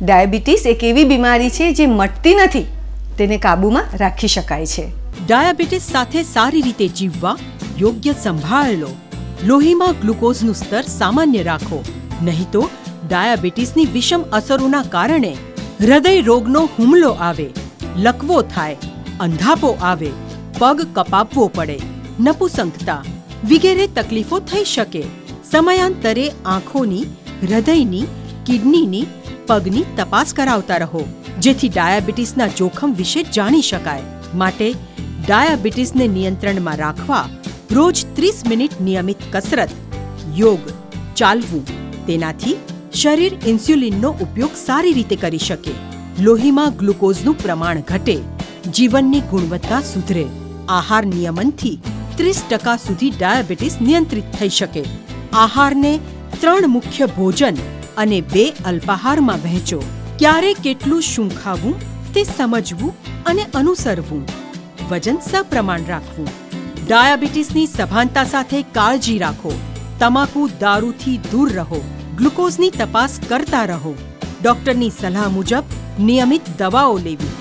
Diabetes એક એવી બીમારી છે જે મટતી નથી, તેને કાબૂમાં રાખી શકાય છે. ડાયાબિટીસ સાથે સારી રીતે જીવવા યોગ્ય સંભાળ લો. લોહીમાં ગ્લુકોઝનું સ્તર સામાન્ય રાખો, નહીં તો ડાયાબિટીસની વિષમ અસરોના કારણે હૃદય રોગનો હુમલો આવે, લકવો થાય, અંધાપો આવે, પગ કપાવવો પડે, નપુસંકતા વગેરે તકલીફો થઈ શકે. સમયાંતરે આંખોની, હૃદયની, કિડનીની, પગની તપાસ કરાવતા રહો, જેથી ડાયાબિટીસના જોખમ વિશે જાણી શકાય. માટે ડાયાબિટીસને નિયંત્રણમાં રાખવા રોજ 30 મિનિટ નિયમિત કસરત, યોગ, ચાલવું, તેનાથી શરીર ઇન્સ્યુલિનનો ઉપયોગ સારી રીતે કરી શકે, લોહીમાં ગ્લુકોઝનું પ્રમાણ ઘટે, જીવનની ગુણવત્તા સુધરે. આહાર નિયમનથી 30% સુધી ડાયાબિટીસ નિયંત્રિત થઈ શકે. આહારને 3 મુખ્ય ભોજન અને 2 અલ્પાહારમાં વહેંચો. ક્યારે કેટલું શું ખાવું તે સમજવું અને અનુસરવું. વજન સપ્રમાણ રાખવું. ડાયાબિટીસની સભાનતા સાથે કાળજી રાખો. તમાકુ, દારૂથી દૂર રહો. ગ્લુકોઝની તપાસ કરતા રહો. ડોક્ટરની સલાહ મુજબ નિયમિત દવાઓ લેવી.